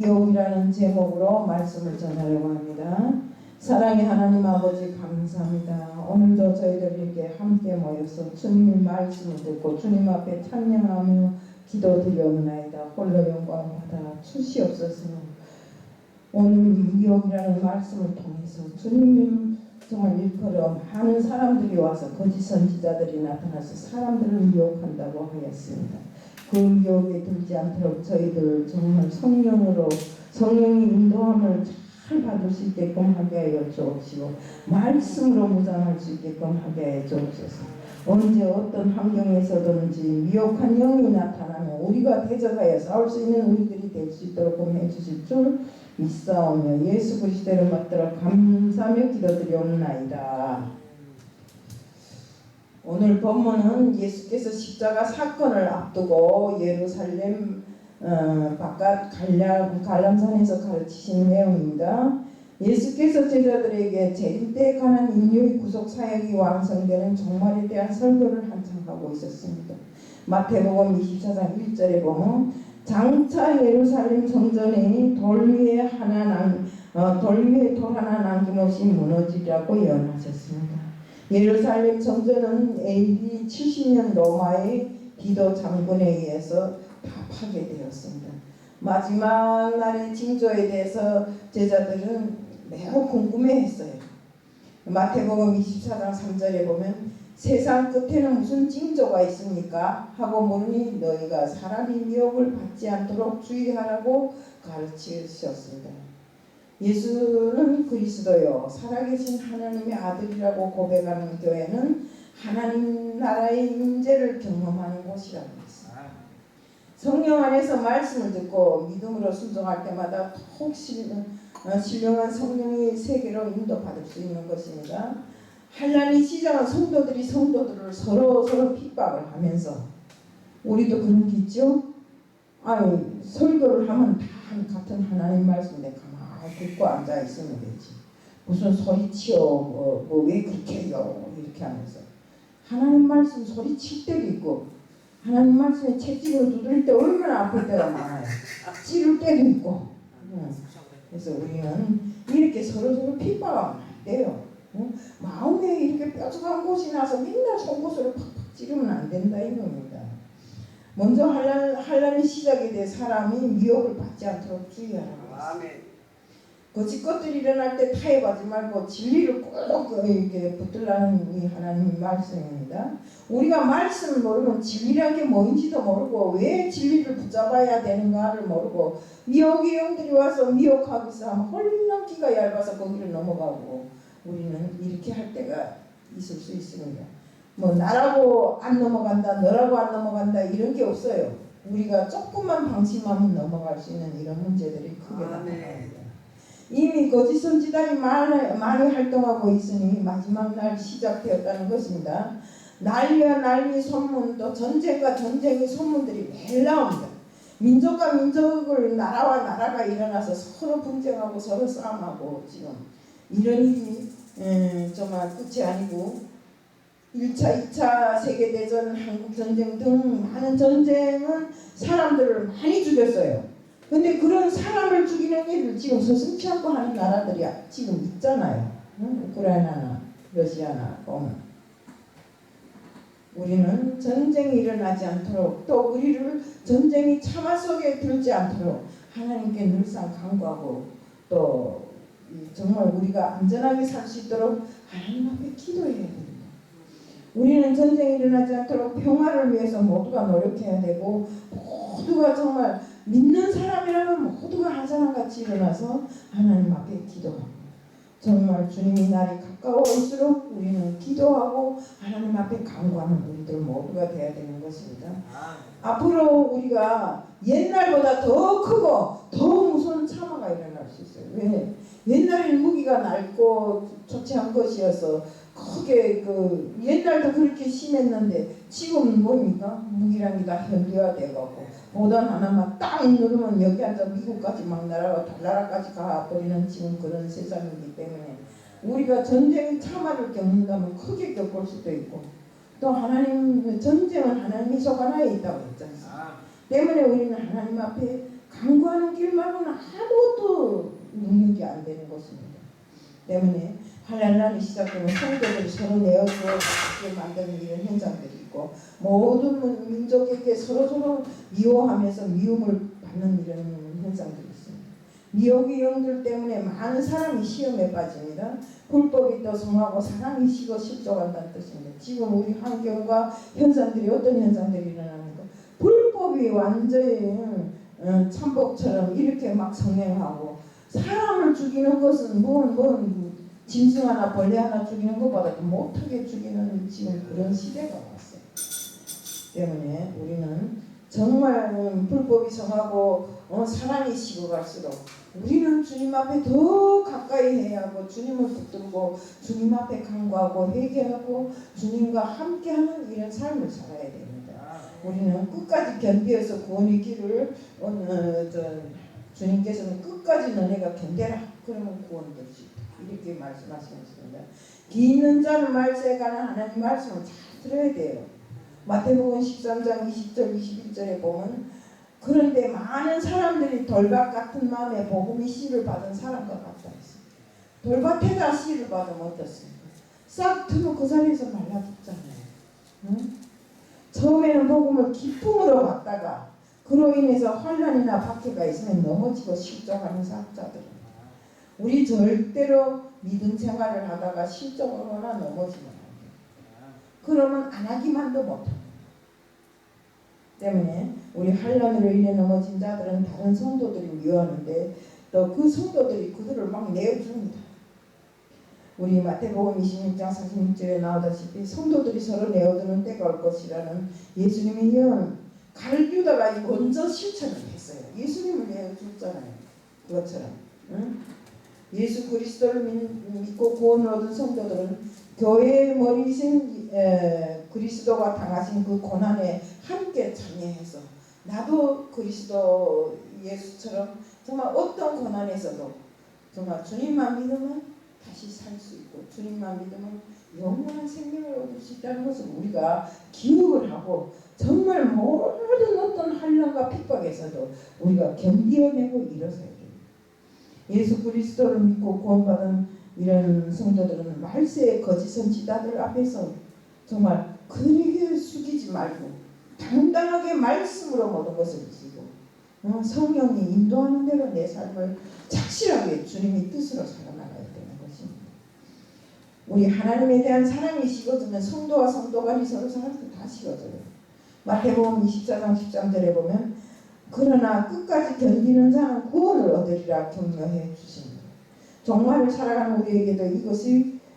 기억이라는 제목으로 말씀을 전하려고 합니다. 사랑의 하나님 아버지 감사합니다. 오늘도 저희들에게 함께 모여서 주님의 말씀을 듣고 주님 앞에 찬양하며 기도드리옵나이다. 홀로 영광 받아 주시옵소서. 오늘 기억이라는 말씀을 통해서 주님 정말 일컬어 많은 사람들이 와서 거짓 선지자들이 나타나서 사람들을 미혹한다고 하였습니다. 그 미혹에 들지 않도록 저희들 정말 성령으로 성령의 인도함을 잘 받을 수 있게끔 하게 하여 주옵시고 말씀으로 무장할 수 있게끔 하게 하여 주옵소서. 언제 어떤 환경에서든지 미혹한 영이 나타나면 우리가 대적하여 싸울 수 있는 우리들이 될 수 있도록 해주실 줄 믿사오며 예수 그리스도를 받들어 감사하며 기도드리옵나이다. 오늘 본문은 예수께서 십자가 사건을 앞두고 예루살렘 바깥 갈람산에서 가르치신 내용입니다. 예수께서 제자들에게 재림때에 관한 인류의 구속 사역이 완성되는 종말에 대한 설교를 한창 하고 있었습니다. 마태복음 24장 1절에 보면 장차 예루살렘 성전이 돌 위에 돌 하나 남김없이 무너지리라고 예언하셨습니다. 예루살렘 성전은 AD 70년 로마의 디도 장군에 의해서 다 파괴되었습니다. 마지막 날의 징조에 대해서 제자들은 매우 궁금해했어요. 마태복음 24장 3절에 보면 세상 끝에는 무슨 징조가 있습니까? 하고 물으니 너희가 사람이 미혹을 받지 않도록 주의하라고 가르치셨습니다. 예수는 그리스도요 살아계신 하나님의 아들이라고 고백하는 교회는 하나님 나라의 임재를 경험하는 곳이라고 했습니다. 성령 안에서 말씀을 듣고 믿음으로 순종할 때마다 더욱 신령한 성령의 세계로 인도받을 수 있는 것입니다. 환난의 시작은 성도들을 서로 핍박을 하면서 우리도 그런 게 있죠. 설교를 하면 다 같은 하나님 말씀인데 가만히 듣고 앉아 있으면 되지. 무슨 소리치요 왜 그렇게 해요 이렇게 하면서 하나님 말씀 소리칠 때도 있고 하나님 말씀에 채찍을 두드릴 때 얼마나 아플 때가 많아요. 찌를 때도 있고. 그래서 우리는 이렇게 서로 핍박하면 안 돼요. 마음에 이렇게 뾰족한 곳이 나서 맨날 속옷으로 팍팍 찌르면 안 된다 이겁니다. 먼저 환난의 시작에 대해 사람이 미혹을 받지 않도록 주의하라고 했습니다. 거짓 것들이 일어날 때 타협하지 말고 진리를 꼭 이렇게 붙들라는 이 하나님 말씀입니다. 우리가 말씀을 모르면 진리란 게 뭔지도 모르고 왜 진리를 붙잡아야 되는가를 모르고 미혹의 영들이 와서 미혹하기 위해서 홀랑 귀가 얇아서 거기를 넘어가고 우리는 이렇게 할 때가 있을 수 있습니다. 뭐 나라고 안 넘어간다 너라고 안 넘어간다 이런 게 없어요. 우리가 조금만 방심하면 넘어갈 수 있는 이런 문제들이 크게 나타납니다. 이미 거짓 선지자들이 많이 활동하고 있으니 마지막 날 시작되었다는 것입니다. 난리와 난리 소문 또 전쟁과 전쟁의 소문들이 매일 나옵니다. 민족과 민족을 나라와 나라가 일어나서 서로 분쟁하고 서로 싸움하고 지금 이런 일이 정말 끝이 아니고 1차, 2차 세계대전, 한국전쟁 등 많은 전쟁은 사람들을 많이 죽였어요. 근데 그런 사람을 죽이는 일을 지금 서슴지 않고 하는 나라들이 지금 있잖아요. 우크라이나나 러시아나 보면. 우리는 전쟁이 일어나지 않도록 또 우리를 전쟁이 참화 속에 들지 않도록 하나님께 늘상 간구하고 또 정말 우리가 안전하게 살 수 있도록 하나님 앞에 기도해야 됩니다. 우리는 전쟁이 일어나지 않도록 평화를 위해서 모두가 노력해야 되고 모두가 정말 믿는 사람이라면 모두가 한 사람같이 일어나서 하나님 앞에 기도하고 정말 주님의 날이 가까워올수록 우리는 기도하고 하나님 앞에 간구하는 우리들 모두가 되어야 되는 것입니다. 앞으로 우리가 옛날보다 더 크고 더 무서운 참화가 일어날 수 있어요. 왜? 옛날에는 무기가 낡고 초췌한 것이어서 크게 옛날도 그렇게 심했는데 지금은 뭡니까? 무기란 게 다 현대화돼갖고 보단 하나만 딱 누르면 여기 앉아 미국까지 막 날아가 달나라까지 가버리는 지금 그런 세상이기 때문에 우리가 전쟁의 참화를 겪는다면 크게 겪을 수도 있고 또 하나님 전쟁은 하나님의 속 안에 있다고 했잖아요. 때문에 우리는 하나님 앞에 간구하는 길 말고는 아무것도 능력이 안 되는 것입니다. 때문에 환란이 시작되면 성도들이 서로 내어주어 만드는 이런 현상들이 있고 모든 민족에게 서로서로 미워하면서 미움을 받는 이런 현상들이 있습니다. 미혹의 영들 때문에 많은 사람이 시험에 빠집니다. 불법이 또 성하고 사랑이 식어 실족한다는 뜻입니다. 지금 우리 환경과 현상들이 어떤 현상들이 일어나는가? 불법이 완전히 참복처럼 이렇게 막 성행하고 사람을 죽이는 것은 짐승 하나 벌레 하나 죽이는 것보다 못하게 죽이는 지금 그런 시대가 왔어요. 때문에 우리는 정말 불법이 성하고 사랑이 식어갈수록 우리는 주님 앞에 더 가까이 해야 하고 주님을 붙들고 주님 앞에 간구하고 회개하고 주님과 함께하는 이런 삶을 살아야 됩니다. 우리는 끝까지 견디어서 구원의 길을 주님께서는 끝까지 너네가 견뎌라 그러면 구원될 수 있다 이렇게 말씀하시습니다. 기 있는 자는 말세에 관한 하나님 말씀을 잘 들어야 돼요. 마태복음 13장 20절 21절에 보면 그런데 많은 사람들이 돌밭 같은 마음에 복음의 씨를 받은 사람과 같다 했습니다. 돌밭에다 씨를 받으면 어떻습니까? 싹 트면 그 자리에서 말라 죽잖아요. 응? 처음에는 복음을 기쁨으로 받다가 그로 인해서 환난이나 박해가 있으면 넘어지고 실족하는 사업자들은 우리 절대로 믿음 생활을 하다가 실족하거나 넘어지면 안 돼요. 그러면 안 하기만도 못합니다. 때문에 우리 환난으로 인해 넘어진 자들은 다른 성도들이 미워하는데 또 그 성도들이 그들을 막 내어줍니다. 우리 마태복음 26장 46절에 나오다시피 성도들이 서로 내어주는 때가 올 것이라는 예수님의 예언 갈유다가 먼저 실천을 했어요. 예수님을 내어줬잖아요. 그것처럼 예수 그리스도를 믿고 구원을 얻은 성도들은 교회의 머리이신 그리스도가 당하신 그 고난에 함께 참여해서 나도 그리스도 예수처럼 정말 어떤 고난에서도 정말 주님만 믿으면 다시 살 수 있고 주님만 믿으면 영원한 생명을 얻을 수 있다는 것을 우리가 기억을 하고 정말 모든 어떤 환난과 핍박에서도 우리가 견디어내고 일어서야 됩니다. 예수 그리스도를 믿고 구원받은 이런 성도들은 말세의 거짓 선지자들 앞에서 정말 그에게 숙이지 말고 당당하게 말씀으로 모든 것을 지고 성령이 인도하는 대로 내 삶을 착실하게 주님의 뜻으로 살아나가야 되는 것입니다. 우리 하나님에 대한 사랑이 식어지면 성도와 성도 간이 서로 사랑이 다 식어져요. 마태복음 24장 13절에 보면 그러나 끝까지 견디는 자는 구원을 얻으리라 격려해 주십니다. 종말을 살아가는 우리에게도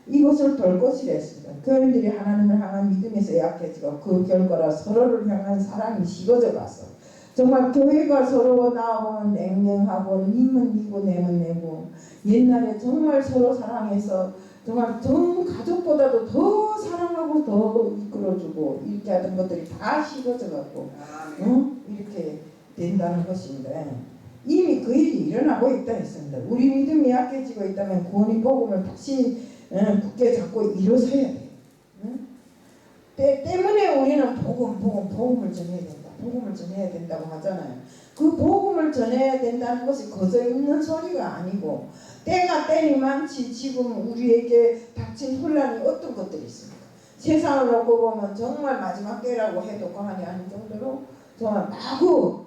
이것을 돌 것이라 했습니다. 교인들이 하나님을 향한 믿음에서 약해지고 그 결과라 서로를 향한 사랑이 식어져 가서 정말 교회가 서로 나아보면 냉랭하고 님은 니고 내면 내고 옛날에 정말 서로 사랑해서 정말 전 가족보다도 더 사랑하고 더 이끌어주고 이렇게 하던 것들이 다 식어져 갖고 이렇게 된다는 것입니다. 이미 그 일이 일어나고 있다 했습니다. 우리 믿음이 약해지고 있다면 구원의 복음을 다시 굳게 잡고 일어서야 돼요. 때문에 우리는 복음을 전해야 된다. 복음을 전해야 된다고 하잖아요. 그 복음을 전해야 된다는 것이 거저 있는 소리가 아니고 때가 때리만치 지금 우리에게 닥친 혼란이 어떤 것들이 있습니까? 세상을 놓고 보면 정말 마지막 때라고 해도 과언이 아닌 정도로 정말 마구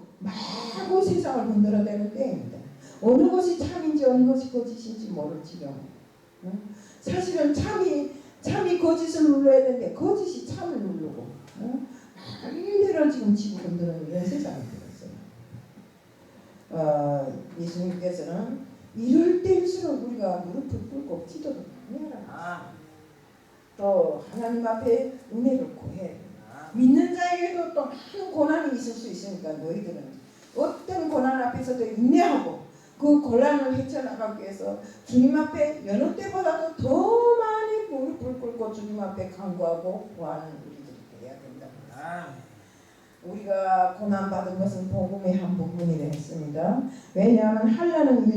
세상을 흔들어대는 때입니다. 어느 것이 참인지 어느 것이 거짓인지 모를 지경. 사실은 참이 거짓을 눌러야 되는데 거짓이 참을 누르고 마음대로 지금 지구 흔드는 이런 세상이 되었어요. 예수님께서는 이럴 때일수록 우리가 무릎을 꿇고 기도를 많이 하라. 또 하나님 앞에 은혜를 구해. 믿는 자에게도 또 많은 고난이 있을 수 있으니까 너희들은 어떤 고난 앞에서도 인내하고 그 곤란을 헤쳐나가기 위해서 주님 앞에 여느 때보다도 더 많이 무릎을 꿇고 주님 앞에 간구하고 구하는 우리들이 되어야 된다. 우리가 고난받은 것은 복음의 한 부분이라 했습니다. 왜냐하면 한란은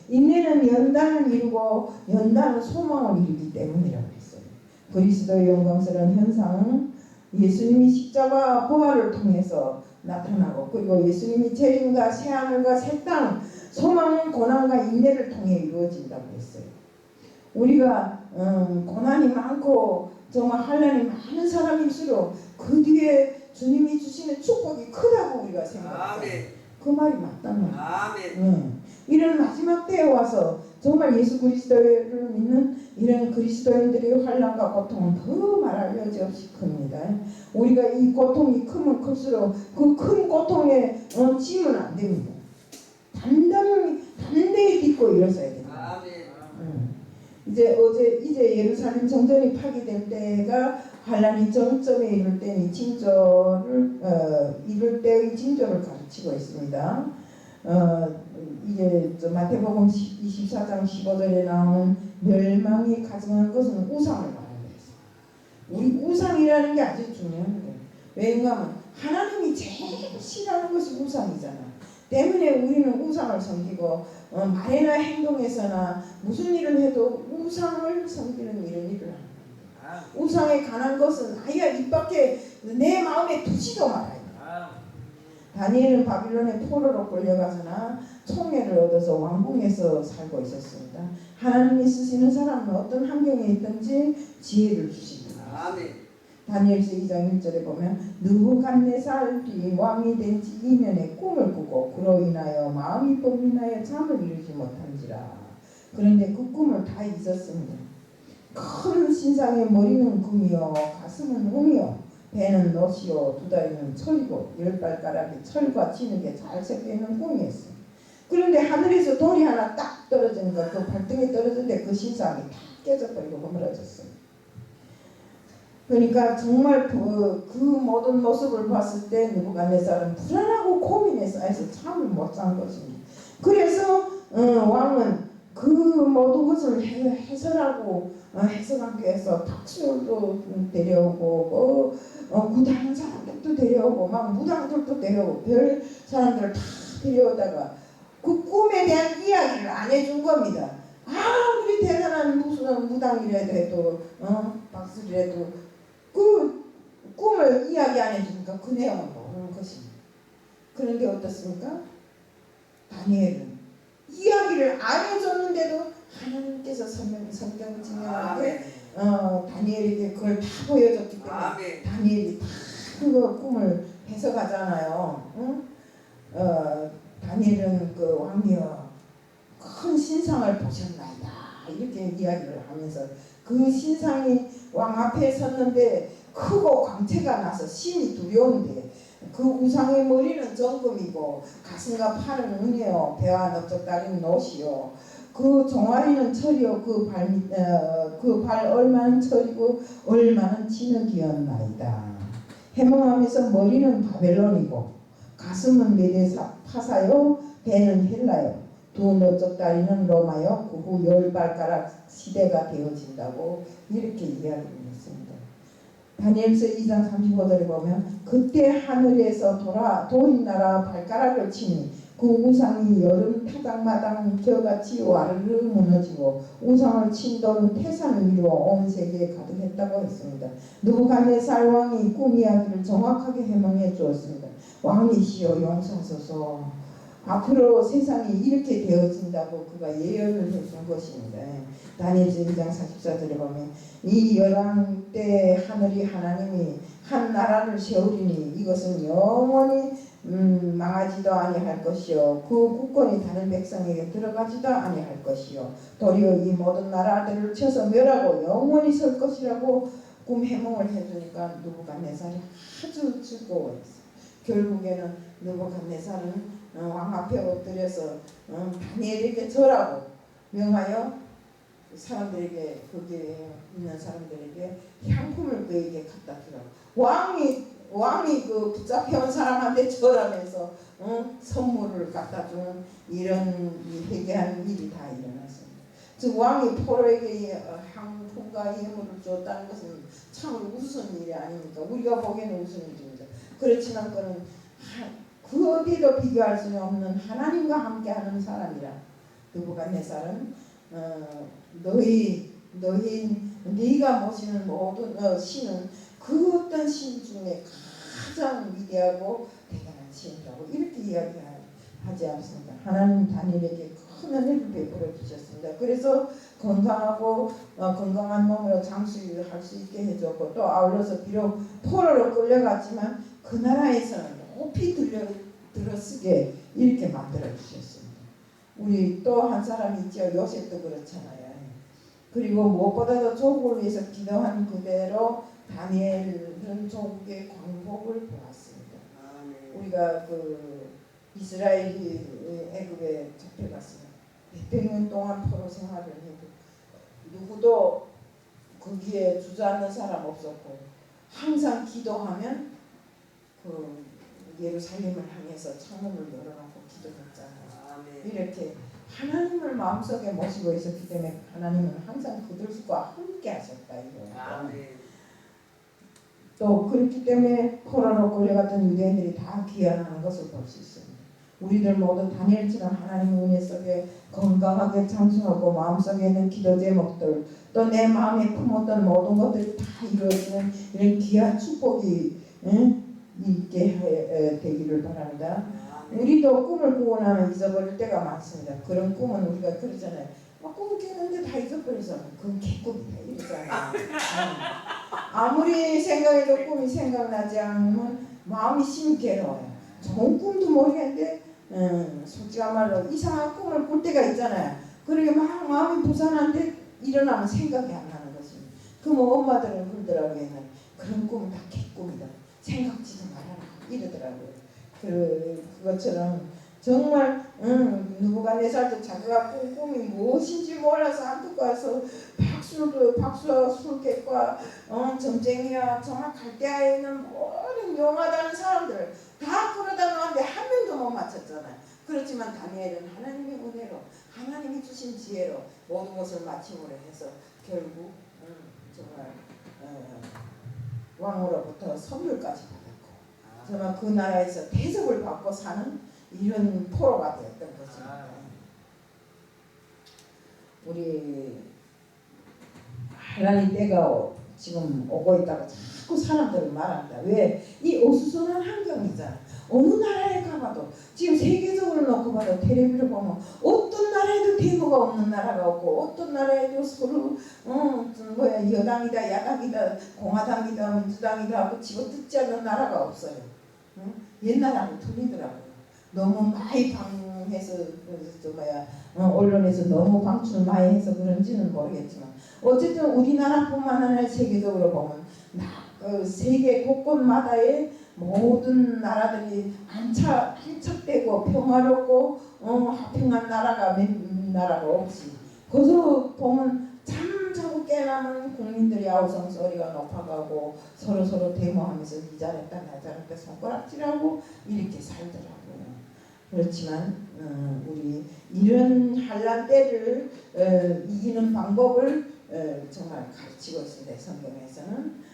인내는 연단을 이루고 연단은 소망을 이루기 때문이라고 했어요. 그리스도의 영광스러운 현상은 예수님이 십자가 부활을 통해서 나타나고, 그리고 예수님이 재림과 새하늘과 새 땅, 소망은 고난과 인내를 통해 이루어진다고 했어요. 우리가 고난이 많고 정말 환난이 많은 사람일수록 그 뒤에 주님이 주시는 축복이 크다고 우리가 생각해요. 그 말이 맞단 말이에요. 이런 마지막 때에 와서 정말 예수 그리스도를 믿는 이런 그리스도인들의 환난과 고통은 더 말할 여지 없이 큽니다. 우리가 이 고통이 크면 클수록 그 큰 고통에 지면 안 됩니다. 담대히 딛고 일어서야 됩니다. 이제 예루살렘 정전이 파괴될 때가 환란이 정점에 이를 때의 징조를 가르치고 있습니다. 이게 마태복음 24장 15절에 나오는 멸망이 가증한 것은 우상을 말하는 거예요. 우리 우상이라는 게 아주 중요한 거예요. 왜냐하면 하나님이 제일 싫어하는 것이 우상이잖아. 때문에 우리는 우상을 섬기고 말이나 행동에서나 무슨 일을 해도 우상을 섬기는 이런 일을 하는 겁니다. 우상에 관한 것은 아예 입 밖에 내 마음에 두지도 말아요. 다니엘은 바빌론의 포로로 끌려가서나 총애를 얻어서 왕궁에서 살고 있었습니다. 하나님이 쓰시는 사람은 어떤 환경에 있든지 지혜를 주십니다. 다니엘서 2장 1절에 보면 느부갓네살이 왕이 된 지 2년에 꿈을 꾸고 그로 인하여 마음이 뻥인하여 잠을 이루지 못한지라. 그런데 그 꿈을 다 잊었습니다. 큰 신상의 머리는 금이요 가슴은 은이요 배는 놋이요 두 다리는 철이고 열 발가락이 철과 진흙에 잘 섞여있는 꿈이었어요. 그런데 하늘에서 돌이 하나 딱 떨어지니까 그 발등에 떨어졌는데 그 신상이 다 깨져버리고 허물어졌어요. 그러니까 정말 그 모든 모습을 봤을 때 느부갓네살은 불안하고 고민에 쌓여서 잠을 못 잔 것입니다. 그래서 왕은 그 모든 것을 해석하기 위해서 탁수도 데려오고 구다는 사람들도 데려오고 막 무당들도 데려오고 별 사람들을 다 데려오다가 그 꿈에 대한 이야기를 안 해준 겁니다. 아무리 대단한 무슨 무당이라도 해도 박수라도 그 꿈을 이야기 안 해주니까 그 내용은 모르는 것입니다. 그런데 어떻습니까? 다니엘은 이야기를 안 해줬는데도 하나님께서 성경을 증명하게 다니엘에게 그걸 다 보여줬기 때문에 다니엘이 다 그 꿈을 해석하잖아요. 다니엘은 그 왕이여 큰 신상을 보셨나이다 이렇게 이야기를 하면서 그 신상이 왕 앞에 섰는데 크고 광채가 나서 심히 두려운데 그 우상의 머리는 정금이고 가슴과 팔은 은이요 배와 넓적다리는 놋이요 그 종아리는 철이요 그 발 얼마는 철이고 얼마는 진흙이었나이다. 해몽하면서 머리는 바벨론이고 가슴은 메데파사요 배는 헬라요 두 넓적다리는 로마요 그 후 열 발가락 시대가 되어진다고 이렇게 이야기를 했습니다. 다니엘서 2장 35절에 보면 그때 하늘에서 돌이 날아 발가락을 치니 그 우상이 여름 타작마당 겨같이 와르르 무너지고 우상을 친 돌은 태산을 이루어 온 세계에 가득했다고 했습니다. 느부갓네살 왕이 꿈 이야기를 정확하게 해명해 주었습니다. 왕이시여 용서하소서. 앞으로 세상이 이렇게 되어진다고 그가 예언을 해준 것입니다. 다니엘서 2장 44절에 보면 이 열왕 때 하늘이 하나님이 한 나라를 세우리니 이것은 영원히 망하지도 아니할 것이요 그 국권이 다른 백성에게 들어가지도 아니할 것이요 도리어 이 모든 나라들을 쳐서 멸하고 영원히 설 것이라고 꿈 해몽을 해주니까 느부갓네살이 아주 즐거워했어요. 결국에는 느부갓네살은 왕 앞에 엎드려서 다니엘에게 절하고 명하여 사람들에게 거기에 있는 사람들에게 향품을 그에게 갖다 주라고 왕이 그 붙잡혀온 사람한테 절하면서 선물을 갖다 주는 이런 회개한 일이 다 일어났습니다. 즉 왕이 포로에게 향품과 예물을 줬다는 것은 참으로 우스운 일이 아닙니까? 우리가 보기에는 우스운 일입니다. 그렇지만 그는 그 어디도 비교할 수 없는 하나님과 함께하는 사람이라. 느부갓네살은 네가 모시는 모든 신은 그 어떤 신 중에 가장 위대하고 대단한 마치라고 이렇게 이야기하지 않습니다. 하나님 다니엘에게 큰 은혜를 베풀어 주셨습니다. 그래서 건강하고 건강한 몸으로 장수할 수 있게 해줬고 또 아울러서 비록 포로로 끌려갔지만 그 나라에서는 높이 들어서게 이렇게 만들어 주셨습니다. 우리 또 한 사람이 있죠. 요셉도 그렇잖아요. 그리고 무엇보다도 조국을 위해서 기도한 그대로 다니엘은 조국의 광복을 보았습니다. 우리가 그 이스라엘이 애굽에 잡혀갔습니다. 100년 동안 포로 생활을 해도 누구도 거기에 주저앉는 사람 없었고 항상 기도하면 그 예루살렘을 향해서 창문을 열어놓고 기도했잖아요. 이렇게 하나님을 마음속에 모시고 있었기 때문에 하나님은 항상 그들과 함께 하셨다 이거예요. 또 그렇기 때문에 포로로 끌려갔던 유대인들이 다 귀환하는 것을 볼 수 있습니다. 우리들 모두 다니엘처럼 하나님의 은혜 속에 건강하게 장수하고 마음속에 있는 기도 제목들 또 내 마음에 품었던 모든 것들이 다 이루어지는 이런 귀한 축복이 있게 되기를 바랍니다. 우리도 꿈을 꾸고 나면 잊어버릴 때가 많습니다. 그런 꿈은 우리가 그러잖아요. 꿈을 깼는데 다 잊어버리잖아. 그건 개꿈이다 이러잖아요. 아무리 생각해도 꿈이 생각나지 않으면 마음이 심히 괴로워요. 좋은 꿈도 모르겠는데 솔직한 말로 이상한 꿈을 꿀 때가 있잖아요. 그러게 막 마음이 부산한데 일어나면 생각이 안 나는 것입니다. 그럼 엄마들은 그러더라고요. 그런 꿈은 다 개꿈이다. 생각지도 말아라 이러더라고요. 그것처럼 정말 누구가 4살 때 자기가 꾼 꿈이 무엇인지 몰라서 한국 가서 박수와 술객과 점쟁이와 정말 갈대아에 있는 모든 용하다는 사람들 다 그러다 나왔는데 한 명도 못 맞췄잖아요. 그렇지만 다니엘은 하나님의 은혜로 하나님이 주신 지혜로 모든 것을 마침으로 해서 결국 정말 왕으로부터 선물까지 받았고 정말 그 나라에서 대접을 받고 사는 이런 포로가 되었던 것입니다. 우리 하나님 때가 지금 오고 있다고 자꾸 사람들은 말합니다. 왜? 이 어수선한 환경이잖아. 어느 나라에 가봐도 지금 세계적으로 놓고 봐도 텔레비를 보면 어떤 나라에도 데모가 없는 나라가 없고 어떤 나라에도 서로 여당이다 야당이다 공화당이다 민주당이다 하고 집어뜯지 않는 나라가 없어요. 옛날하고 틀리더라고요. 너무 많이 방해해서 언론에서 너무 방출을 많이 해서 그런지는 모르겠지만 어쨌든 우리나라뿐만 아니라 세계적으로 보면 세계 곳곳마다의 모든 나라들이 안착되고 평화롭고 화평한 나라가 몇 나라가 없이 거기서 보면 잠자고 깨어나는 국민들이 아우성 소리가 높아가고 서로 데모하면서 이 잘했다 나 잘했다 손가락질하고 이렇게 살더라고요. 그렇지만 우리 이런 환난 때를 이기는 방법을 정말 가르치고 있습니다. 성경에서는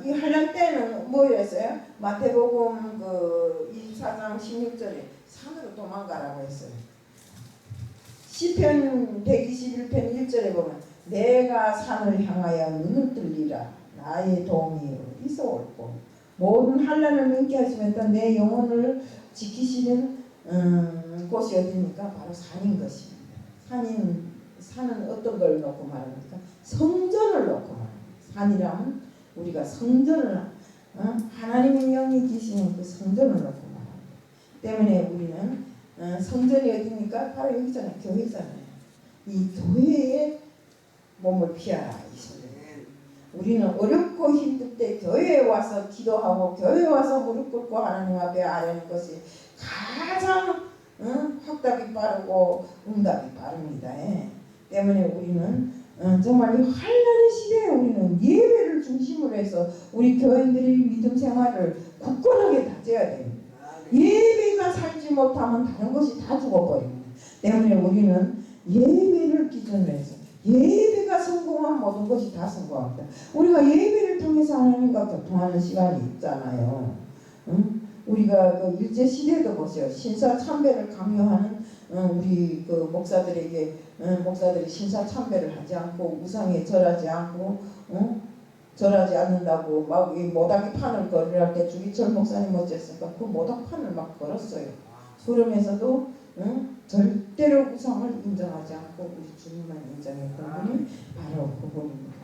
이 환난 때는 뭐였어요? 마태복음 24장 16절에 산으로 도망가라고 했어요. 시편 121편 1절에 보면 내가 산을 향하여 눈을 들리라 나의 도움이 어디서 올꼬 모든 환난을 넘게 하시면서 내 영혼을 지키시는 곳이 어디입니까? 바로 산인 것입니다. 산은 어떤 걸 놓고 말합니까? 성전을 놓고 말합니다. 산이라면 우리가 성전을 하나님의 영이 계시는 그 성전을 놓고 말합니다. 때문에 우리는 성전이 어디입니까? 바로 여기잖아요. 교회잖아요. 이 교회에 몸을 피하라. 우리는 어렵고 힘들 때 교회에 와서 기도하고 교회에 와서 무릎 꿇고 하나님 앞에 아뢰는 것이 가장 확답이 빠르고 응답이 빠릅니다. 때문에 우리는 정말 이 환난의 시대에 우리는 예배를 중심으로 해서 우리 교인들이 믿음 생활을 굳건하게 다져야 됩니다. 예배가 살지 못하면 다른 것이 다 죽어버립니다. 때문에 우리는 예배를 기준으로 해서 예배가 성공한 모든 것이 다 성공합니다. 우리가 예배를 통해서 하나님과 교통하는 시간이 있잖아요. 우리가 그 일제 시대도 보세요. 신사참배를 강요하는 우리 그 목사들이 신사참배를 하지 않고 우상에 절하지 않고 절하지 않는다고 막 이 모닥이 판을 걸으할 때 주기철 목사님 어쨌습니까? 그 모닥판을 막 걸었어요. 그러면서도 절대로 우상을 인정하지 않고 우리 주님만 인정했던 분이 바로 그분입니다.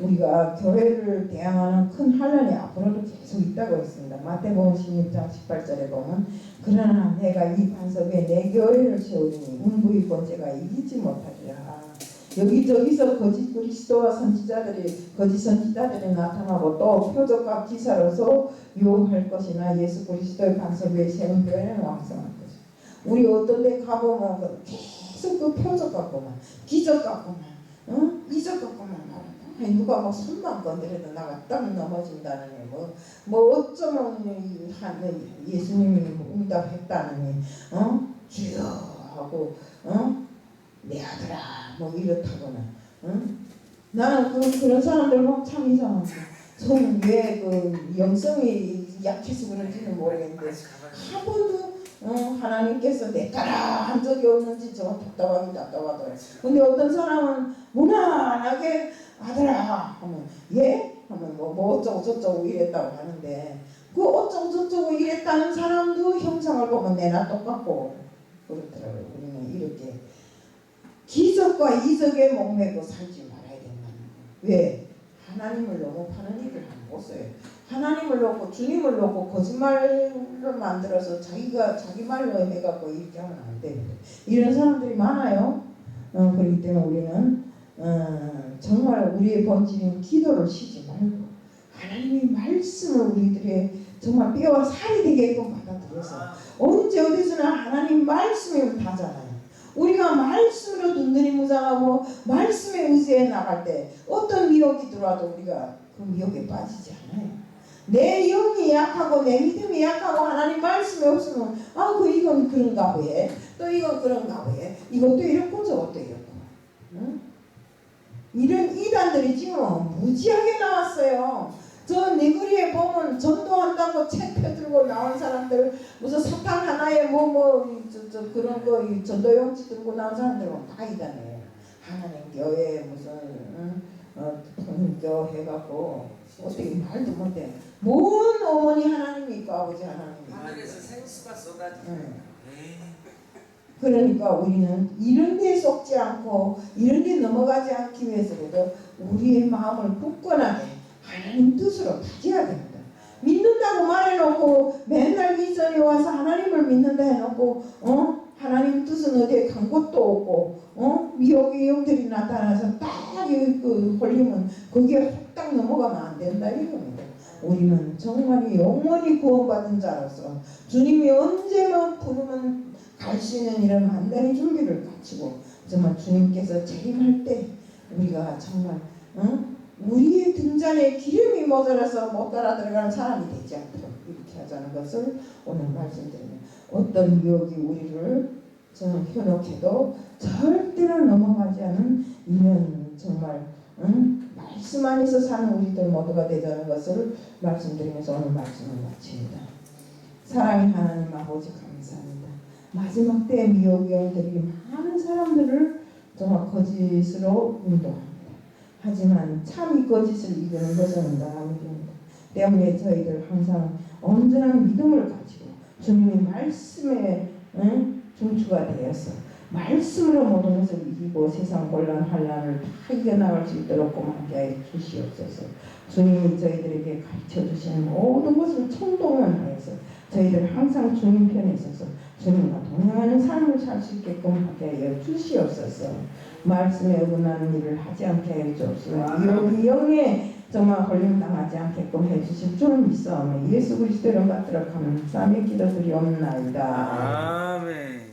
우리가 교회를 대항하는 큰 환란이 앞으로도 계속 있다고 했습니다. 마태복음 16장 18절에 보면 그러나 내가 이 반석에 내 교회를 세우리니 문부의 번제가 이기지 못하리라. 여기저기서 거짓 그리스도와 거짓 선지자들이 나타나고 또 표적과 기사로서 유혹할 것이나 예수 그리스도의 반석 위에 세운 교회는 왕성할 것이다. 우리 어떤 데 가보면 계속 그 표적 갖고만 기적 갖고만 이적 갖고만 누가 막 손만 건드려도 나가 딱 넘어진다느니 뭐 어쩌면 예수님이 응답했다느니 주여 하고 내 아들아 뭐 이렇다거나 나는 그런 사람들 보면 참 이상하고 저는 왜 그 영성이 약해서 그런지는 모르겠는데 한 번도 하나님께서 내 따라 한 적이 없는지 정말 답답하더라고요. 근데 어떤 사람은 무난하게 아들아 하면 예? 하면 뭐 어쩌고 저쩌고 이랬다고 하는데 그 어쩌고 저쩌고 이랬다는 사람도 형상을 보면 내나 똑같고 그렇더라고요. 우리는 이렇게 기적과 이적에 목매고 살지 말아야 된다는 거예요. 왜? 하나님을 너무 파는 일을 못 써요. 하나님을 놓고 주님을 놓고 거짓말로 만들어서 자기 말로 해갖고 이렇게 하면 안 됩니다. 이런 사람들이 많아요. 그렇기 때문에 우리는 정말 우리의 본질인 기도를 쉬지 말고 하나님의 말씀을 우리들의 정말 뼈와 살이 되게끔 받아들여서 언제 어디서나 하나님 말씀이면 다잖아요. 우리가 말씀으로 든든히 무장하고 말씀에 의지해 나갈 때 어떤 미혹이 들어와도 우리가 그 미혹에 빠지지 않아요. 내 영이 약하고 내 믿음이 약하고 하나님 말씀이 없으면 이건 그런가 왜? 또 이건 그런가 왜? 이것도 이렇고 저것도 이렇고 이런 이단들이 지금 무지하게 나왔어요. 저 네거리에 보면 전도한다고 책 펴들고 나온 사람들 무슨 사탕 하나에 그런 거 전도용지 들고 나온 사람들은 다 이단이에요. 하나님 교회 무슨 통일교 해갖고 어떻게 말도 못해. 뭔 어머니 하나님이 있고 아버지 하나님이 있고 하늘에서 생수가 쏟아지고 그러니까 우리는 이런 데 속지 않고 이런 데 넘어가지 않기 위해서라도 우리의 마음을 굳건하게 하나님 뜻으로 다져야 됩니다. 믿는다고 말해놓고 맨날 미전에 와서 하나님을 믿는다 해놓고 하나님 뜻은 어디에 간 곳도 없고 미혹의 영들이 나타나서 딱 그 홀리면 거기에 딱 넘어가면 안 된다 이겁니다. 우리는 정말 영원히 구원받은 자로서 주님이 언제만 부르면 갈 수 있는 이런 만단의 준비를 갖추고 정말 주님께서 재림할 때 우리가 정말 우리의 등잔에 기름이 모자라서 못 따라 들어가는 사람이 되지 않도록 이렇게 하자는 것을 오늘 말씀드립니다. 어떤 유혹이 우리를 저는 현혹해도 절대로 넘어가지 않은 이런 정말 말씀 안에서 사는 우리들 모두가 되자는 것을 말씀드리면서 오늘 말씀을 마칩니다. 사랑의 하나님 아버지 감사합니다. 마지막 때 미혹의 영들이 많은 사람들을 정말 거짓으로 인도합니다. 하지만 참 이 거짓을 이기는 것은 나입니다. 때문에 저희들 항상 온전한 믿음을 가지고 주님의 말씀에 중추가 되어서 말씀으로 모든 것을 이기고 세상 곤란 환란을 다 이겨나갈 수 있도록 함께 하여 주시옵소서. 주님이 저희들에게 가르쳐 주시는 모든 것을 총동원하여서 저희들 항상 주님 편에 있어서 주님과 동행하는 삶을 살 수 있게끔 하게 하여 주시옵소서. 말씀에 어긋나는 일을 하지 않게 하여 주옵소서. 이 영에 정말 걸림당하지 않게끔 해주실 줄 믿사오며 예수 그리스도를 받들어 감사하며 기도드리옵나이다. 아멘.